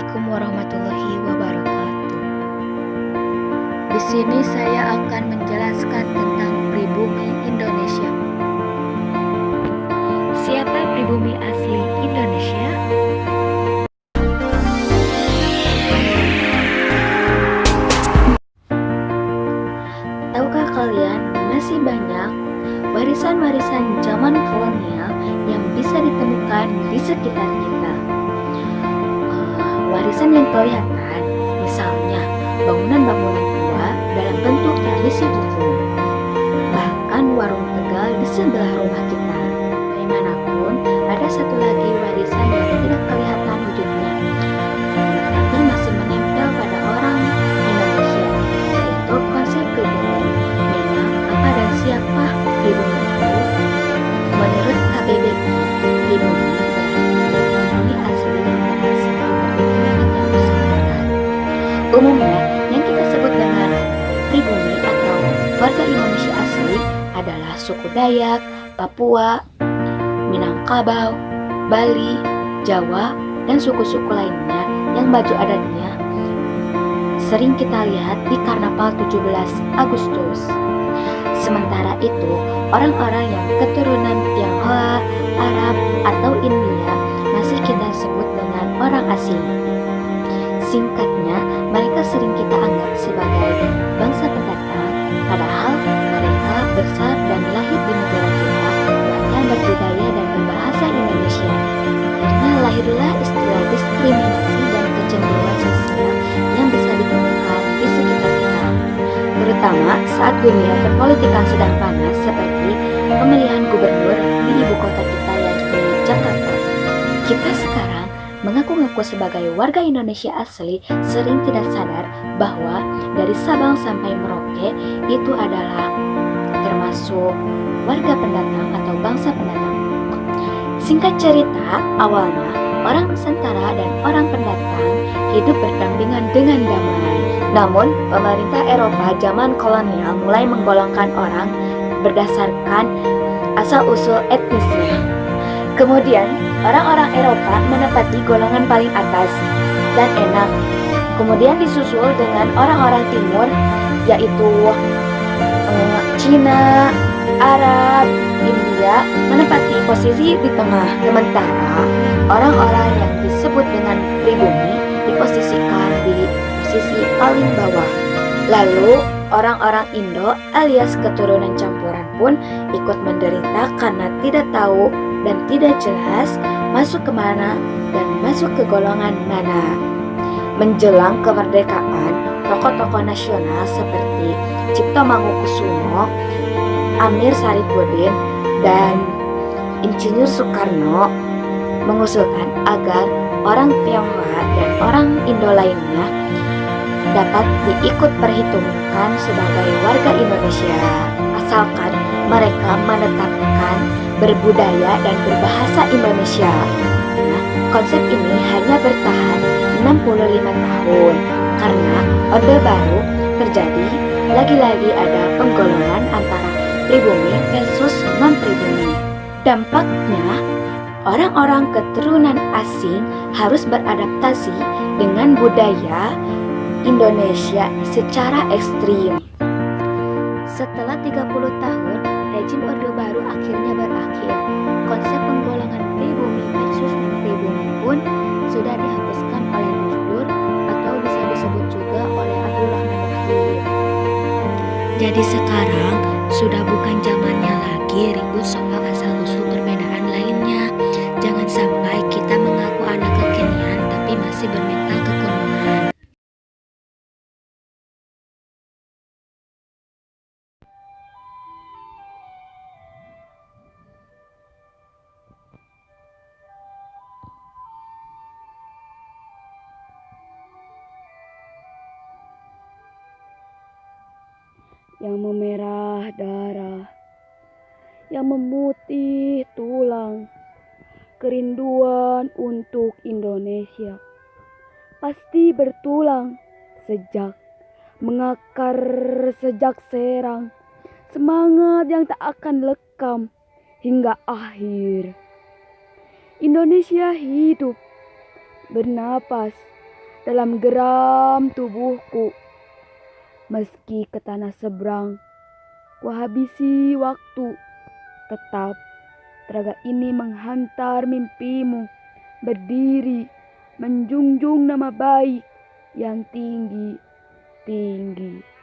Assalamualaikum warahmatullahi wabarakatuh. Di sini saya akan menjelaskan tentang pribumi Indonesia. Siapa pribumi asli Indonesia? Tahukah kalian masih banyak warisan-warisan zaman kolonial yang bisa ditemukan di sekitar kita? Warisan yang kelihatan, misalnya bangunan-bangunan tua dalam bentuk tradisi hukum, bahkan warung Tegal di sebelah rumah kita. Bagaimanapun, ada satu lagi warisan yang tidak kelihatan wujudnya, tetapi masih menempel pada orang Indonesia, yaitu konsep pribumi. Memang apa dan siapa pribumi itu? Menurut KBBI, pribumi asli yang berhasil umumnya, yang kita sebut dengan pribumi atau warga Indonesia asli adalah suku Dayak, Papua, Minangkabau, Bali, Jawa, dan suku-suku lainnya yang baju adatnya sering kita lihat di Karnaval 17 Agustus. Sementara itu, orang-orang yang keturunan Tionghoa, Arab, atau India masih kita sebut dengan orang asing. Singkatnya, mereka sering kita anggap sebagai bangsa pendatang, padahal mereka besar dan lahir di negara kita, bahkan berbudaya dan berbahasa Indonesia. Akhirnya lahirlah istilah diskriminasi dan kecenderungan sosial yang bisa ditemukan di sekitar kita, terutama saat dunia perpolitikan sedang panas seperti pemilihan gubernur di ibu kota kita yaitu Jakarta. Kita sekarang mengaku-ngaku sebagai warga Indonesia asli sering tidak sadar bahwa dari Sabang sampai Merauke itu adalah termasuk warga pendatang atau bangsa pendatang. Singkat cerita, awalnya orang Nusantara dan orang pendatang hidup berdampingan dengan damai. Namun, pemerintah Eropa zaman kolonial mulai menggolongkan orang berdasarkan asal-usul etnisnya. Kemudian, orang-orang Eropa menempati golongan paling atas dan enak. Kemudian disusul dengan orang-orang timur, yaitu Cina, Arab, India menempati posisi di tengah. Sementara orang-orang yang disebut dengan pribumi diposisikan di posisi paling bawah. Lalu orang-orang Indo alias keturunan campuran pun ikut menderita karena tidak tahu dan tidak jelas masuk kemana dan masuk ke golongan mana. Menjelang kemerdekaan, tokoh-tokoh nasional seperti Cipto Mangunkusumo, Amir Syarifuddin, dan Insinyur Soekarno mengusulkan agar orang Tionghoa dan orang Indo lainnya dapat diikut perhitungkan sebagai warga Indonesia, asalkan mereka menetapkan berbudaya dan berbahasa Indonesia. Nah, konsep ini hanya bertahan 65 tahun karena Orde Baru terjadi, lagi-lagi ada penggolongan antara pribumi versus non-pribumi. Dampaknya, orang-orang keturunan asing harus beradaptasi dengan budaya Indonesia secara ekstrim. Setelah 30 tahun, rezim Orde Baru akhirnya berakhir. Konsep penggolongan pribumi versus non-pribumi pun sudah dihapuskan oleh Gus Dur atau bisa disebut juga oleh Abdurrahman Wahid. Jadi sekarang sudah bukan zamannya lagi ribut soal asal-usul perbedaan lainnya. Jangan sampai kita mengaku anak kekinian tapi masih bermental kekumuhan. Yang memerah darah, yang memutih tulang, kerinduan untuk Indonesia pasti bertulang sejak mengakar sejak Serang, semangat yang tak akan lekam hingga akhir. Indonesia hidup, bernapas, dalam geram tubuhku. Meski ke tanah seberang, ku habisi waktu, tetap telaga ini menghantar mimpimu, berdiri, menjunjung nama baik yang tinggi-tinggi.